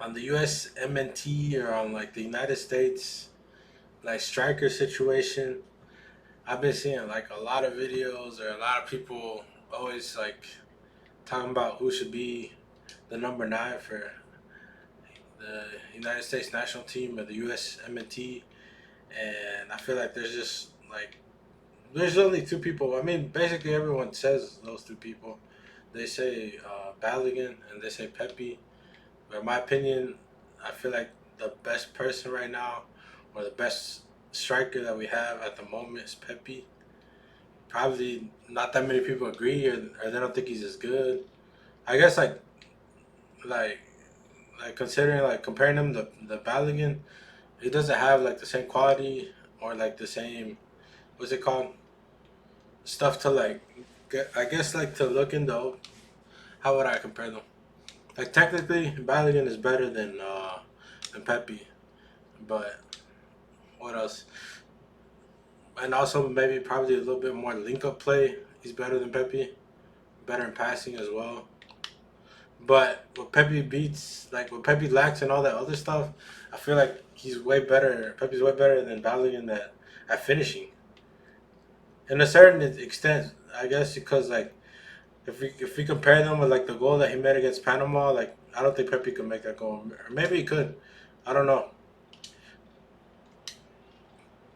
on the USMNT or on like the United States like striker situation, I've been seeing like a lot of videos or a lot of people always like talking about who should be the number nine for the United States national team or the USMNT, and I feel like there's only two people. I mean, basically everyone says those two people. They say Balogun and they say Pepi. But in my opinion, I feel like the best person right now, or the best striker that we have at the moment, is Pepi. Probably not that many people agree, or they don't think he's as good. I guess like like considering like comparing him to the Balogun, he doesn't have like the same quality or like the same what's it called stuff to like. I guess like to look into how would I compare them? Like technically, Balogun is better than Pepi, but what else? And also maybe probably a little bit more link up play. He's better than Pepi, better in passing as well. But what Pepi beats, like what Pepi lacks and all that other stuff, I feel like he's way better. Pepi's way better than Balogun at finishing. In a certain extent, I guess because like if we compare them with like the goal that he made against Panama, like I don't think Pepi could make that goal, or maybe he could. I don't know.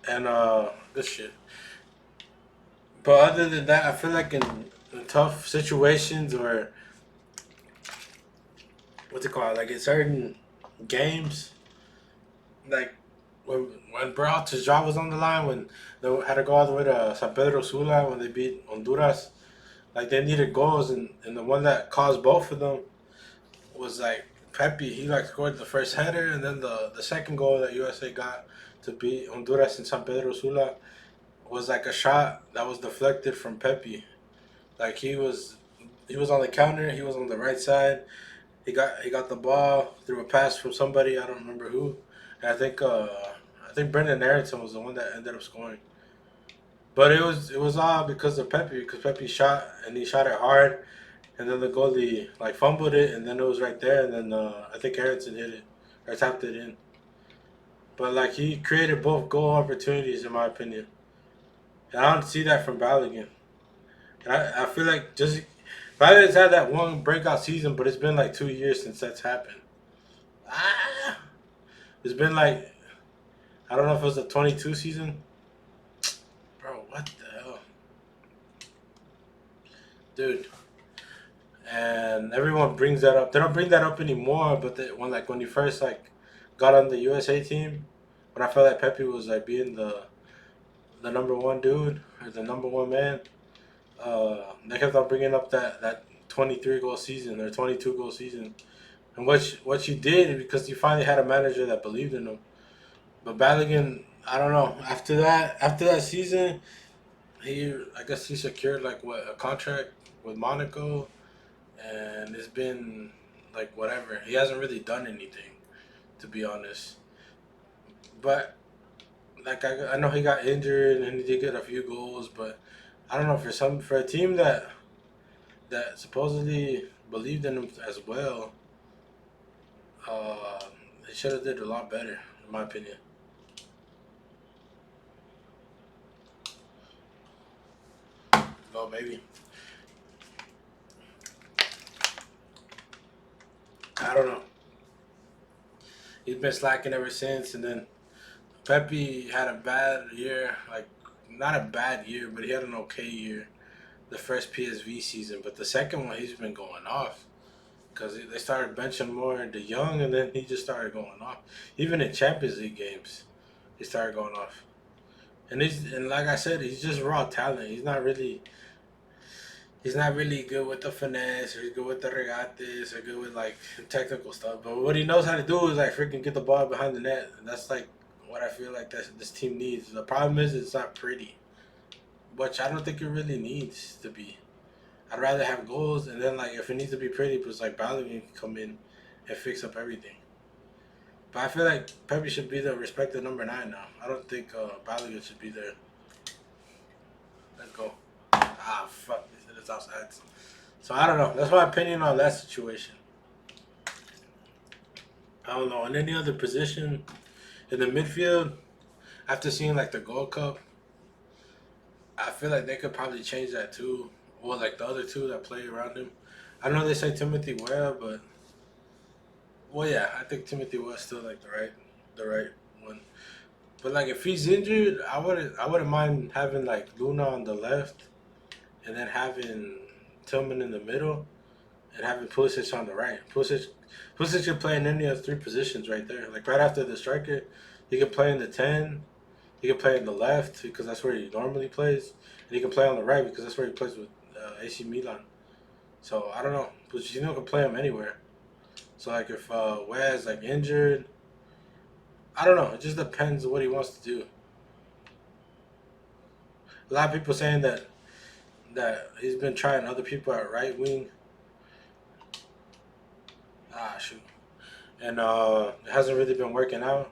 And good shit. But other than that, I feel like in tough situations or what's it called, like in certain games, like when Berhalter's job was on the line, when they had to go all the way to San Pedro Sula when they beat Honduras, like they needed goals, and the one that caused both of them was like Pepi. He like scored the first header, and then the second goal that USA got to beat Honduras in San Pedro Sula was like a shot that was deflected from Pepi. Like he was on the counter. He was on the right side. He got the ball through a pass from somebody. I don't remember who. And I think Brendan Aronson was the one that ended up scoring. But it was all because of Pepi, because Pepi shot and he shot it hard, and then the goalie like fumbled it, and then it was right there, and then I think Aronson hit it or tapped it in. But like he created both goal opportunities in my opinion, and I don't see that from Balogun. And I feel like just Balogun's had that one breakout season, but it's been like 2 years since that's happened. Ah, it's been like I don't know if it was the 22 season, bro. What the hell, dude? And everyone brings that up. They don't bring that up anymore. But when he first like got on the USA team, when I felt like Pepe was like being the number one dude or the number one man, they kept on bringing up that 23 goal season or 22 goal season, and what you did because you finally had a manager that believed in him. But Balogun, I don't know. After that season, I guess he secured like what a contract with Monaco, and it's been like whatever. He hasn't really done anything, to be honest. But like I know he got injured and he did get a few goals, but I don't know for a team that supposedly believed in him as well. Uh, they should have did a lot better, in my opinion. Oh, maybe I don't know. He's been slacking ever since, and then Pepe had a bad year, like not a bad year, but he had an okay year the first PSV season. But the second one, he's been going off because they started benching more De Young, and then he just started going off. Even in Champions League games, he started going off. And like I said, he's just raw talent. He's not really good with the finesse or he's good with the regates or good with like technical stuff. But what he knows how to do is like freaking get the ball behind the net. And that's like what I feel like this team needs. The problem is it's not pretty, which I don't think it really needs to be. I'd rather have goals and then like if it needs to be pretty, because like Balogun can come in and fix up everything. But I feel like Pepe should be the respected number nine now. I don't think Balogun should be there. Let's go. Ah, fuck. They said it's outside. So I don't know. That's my opinion on that situation. I don't know. In any other position in the midfield, after seeing like the Gold Cup, I feel like they could probably change that too. Or like the other two that play around him. I know they say Timothy Weah, but well, yeah, I think Timothy Weah's still like the right one. But like if he's injured, I wouldn't mind having like Luna on the left, and then having Tillman in the middle, and having Pulisic on the right. Pulisic can play in any of three positions right there. Like right after the striker, he can play in the 10. He can play in the left because that's where he normally plays, and he can play on the right because that's where he plays with AC Milan. So I don't know, Pochettino can play him anywhere. So like if Wes like injured, I don't know. It just depends what he wants to do. A lot of people saying that he's been trying other people at right wing. Ah shoot, and it hasn't really been working out.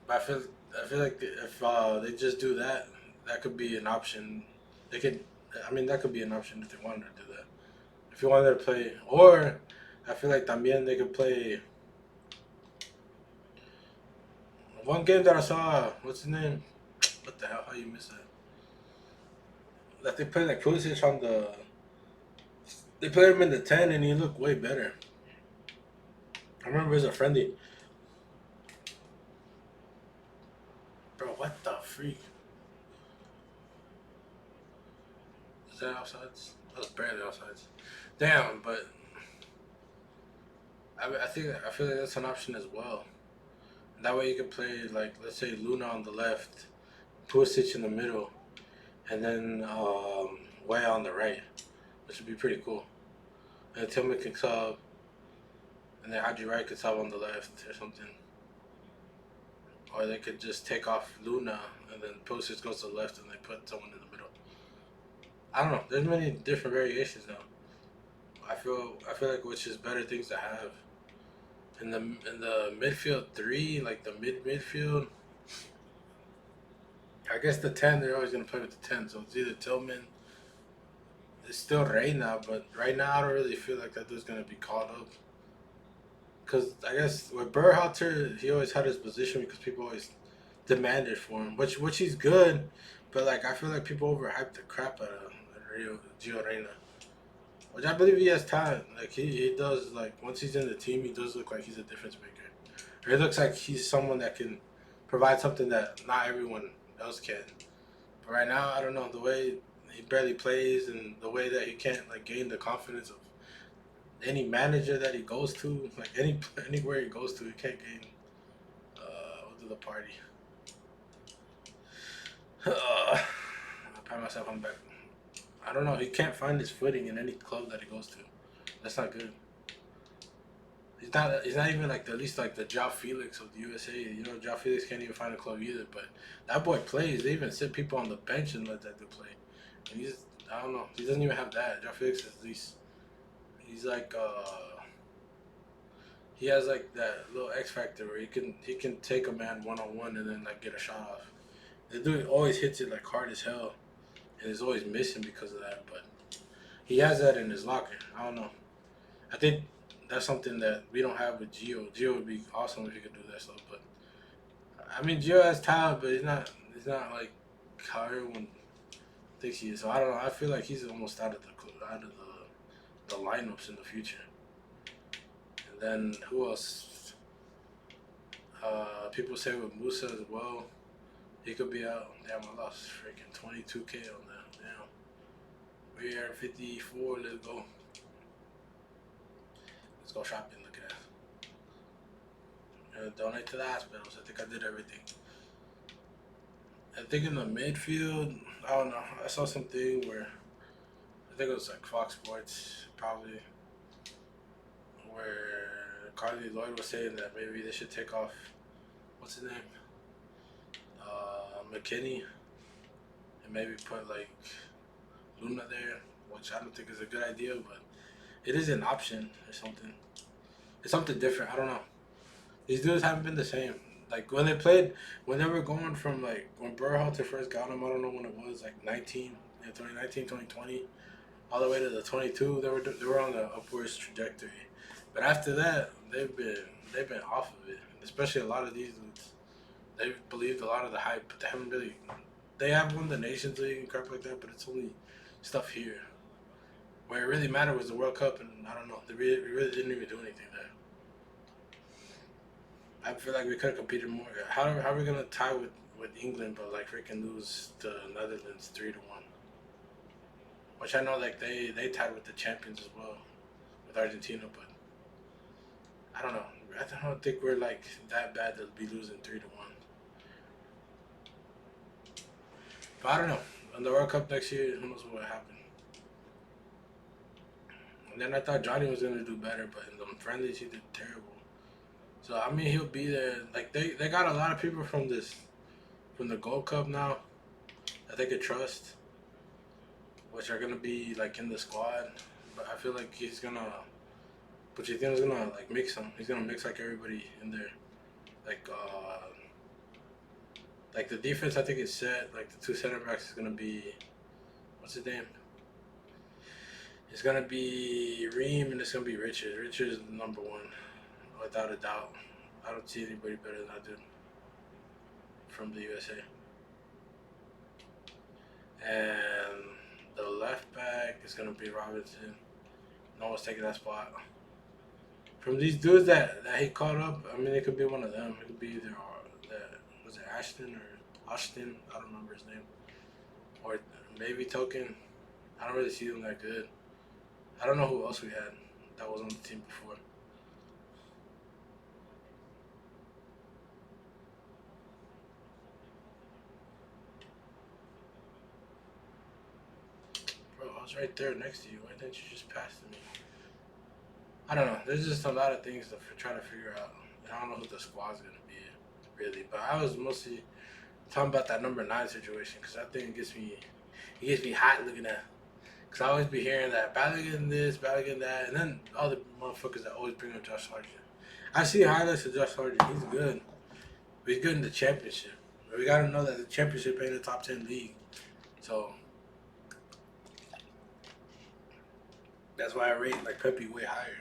But I feel like if they just do that, that could be an option. They could, I mean, that could be an option if they wanted to do that. If you wanted to play, or I feel like también they could play one game that I saw. What's his name? What the hell? How you miss that? That they played like Pulisic on the. They played him in the 10, and he looked way better. I remember it was a friendly. Bro, what the freak? Is that offsides? That was barely offsides. Damn, but I feel like that's an option as well. That way you can play like let's say Luna on the left, Pulisic in the middle, and then Way on the right, which would be pretty cool. And Tillman can sub, and then Haji Wright could sub on the left or something. Or they could just take off Luna and then Pulisic goes to the left and they put someone in the middle. I don't know. There's many different variations now. I feel like which is better things to have. In the midfield three, like the midfield, I guess the 10 they're always gonna play with the 10. So it's either Tillman, it's still Reina, but right now I don't really feel like that dude's gonna be called up. Cause I guess with Berhalter, he always had his position because people always demanded for him, which he's good, but like I feel like people overhyped the crap out of Gio Reyna, which I believe he has talent. Like he does. Like once he's in the team, he does look like he's a difference maker. Or he looks like he's someone that can provide something that not everyone else can. But right now, I don't know the way he barely plays and the way that he can't like gain the confidence of any manager that he goes to. Like anywhere he goes to, he can't gain to the party. I pat myself on the back. I don't know. He can't find his footing in any club that he goes to. That's not good. He's not. He's not even like the least like the Joao Felix of the USA. You know, Joao Felix can't even find a club either. But that boy plays. They even sit people on the bench and let that dude play. And he's. I don't know. He doesn't even have that. Joao Felix is at least. He's like. He has like that little X factor where he can take a man 1-on-1 and then like get a shot off. The dude always hits it like hard as hell, and is always missing because of that. But he has that in his locker. I don't know. I think that's something that we don't have with Gio. Gio would be awesome if he could do that stuff. But I mean, Gio has talent, but he's not. He's not like how everyone thinks he is. So I don't know. I feel like he's almost out of the lineups in the future. And then who else? People say with Musa as well. He could be out. Damn, I lost freaking 22K on that. Damn. We're at 54. Let's go. Let's go shopping. Look at that. Donate to the hospitals. I think I did everything. I think in the midfield, I don't know. I saw something where I think it was like Fox Sports, probably, where Carly Lloyd was saying that maybe they should take off. What's his name? McKinney, and maybe put like Luna there, which I don't think is a good idea, but it is an option or something. It's something different. I don't know. These dudes haven't been the same. Like when they were going from like when Berhalter first got them, I don't know when it was, like 2019, 2020, all the way to the 22. They were on the upwards trajectory, But after that, they've been off of it. Especially a lot of these dudes, they believed a lot of the hype, but they haven't really. They have won the Nations League and crap like that, but it's only stuff here. Where it really mattered was the World Cup, and I don't know, they really didn't even do anything there. I feel like we could have competed more. How are we gonna tie with England, but like freaking lose to Netherlands 3-1? Which I know like they tied with the champions as well with Argentina, but I don't know. I don't think we're like that bad to be losing 3-1. But I don't know. On the World Cup next year, who knows what will happen? And then I thought Johnny was gonna do better, but in the friendlies he did terrible. So I mean he'll be there. Like they got a lot of people from the Gold Cup now that they could trust, which are gonna be like in the squad. But I feel like Pochettino's gonna like mix them. He's gonna mix like everybody in there. Like like the defense, I think is set. Like the two center backs is gonna be what's his name? It's gonna be Ream and it's gonna be Richards. Richards is the number one, without a doubt. I don't see anybody better than that dude from the USA. And the left back is gonna be Robinson. No one's taking that spot. From these dudes that he caught up, I mean, it could be one of them. It could be either that was it Ashton or Austin. I don't remember his name. Or maybe Token. I don't really see them that good. I don't know who else we had that was on the team before. Bro, I was right there next to you. Why didn't you just pass to me? I don't know. There's just a lot of things to try to figure out. And I don't know who the squad's gonna be really. But I was mostly talking about that number 9 situation because I think it gets me hot looking at. Cause I always be hearing that Balogun this, Balogun that, and then all the motherfuckers that always bring up Josh Sargent. I see highlights of Josh Sargent. He's good. But he's good in the championship. But we gotta know that the championship ain't a top 10 league. So that's why I rate like Pepi way higher.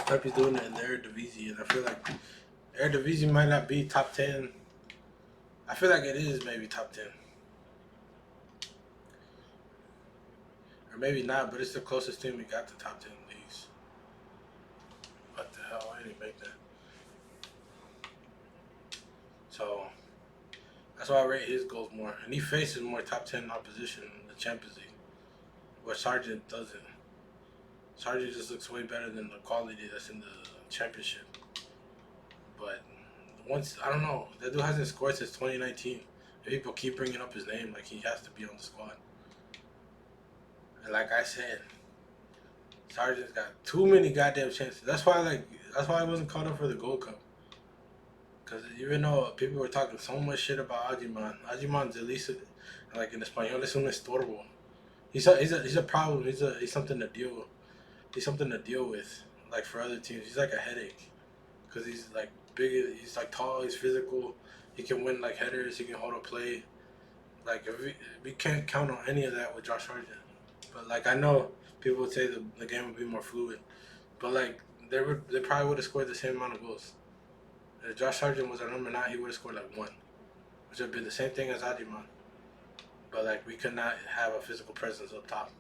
Pepi's doing it in the Eredivisie, and I feel like Eredivisie might not be top 10. I feel like it is maybe top 10. Or maybe not, but it's the closest thing we got to top 10 leagues. What the hell? I didn't make that. So that's why I rate his goals more. And he faces more top 10 opposition in the Champions League, where Sargent doesn't. Sargent just looks way better than the quality that's in the championship. But once, I don't know, that dude hasn't scored since 2019. And people keep bringing up his name like he has to be on the squad. And like I said, Sargent's got too many goddamn chances. That's why I wasn't called up for the Gold Cup. Because even though people were talking so much shit about Ajiman's at least, like in Espanol, es un estorbo. He's a problem. He's something to deal with. He's something to deal with, like for other teams. He's like a headache. Because he's like big, he's like tall, he's physical. He can win like headers, he can hold a play. Like if we can't count on any of that with Josh Sargent. But like I know people would say the game would be more fluid. But like they probably would have scored the same amount of goals. If Josh Sargent was our number 9, he would have scored like 1, which would have been the same thing as Ajiman. But like we could not have a physical presence up top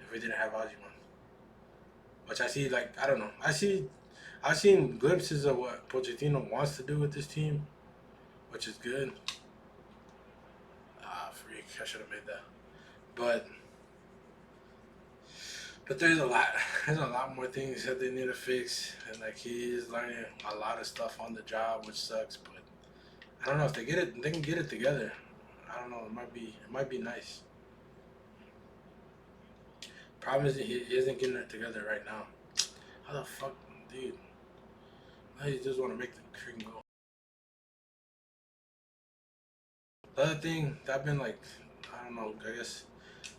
if we didn't have Ajiman. Which I see like I don't know. I've seen glimpses of what Pochettino wants to do with this team, which is good. Ah, freak! I should have made that. But there's a lot. There's a lot more things that they need to fix, and like he's learning a lot of stuff on the job, which sucks. But I don't know if they get it. They can get it together. I don't know. It might be nice. Problem is he isn't getting it together right now. How the fuck, dude? Now you just want to make the freaking goal. The other thing that I've been like, I don't know. I guess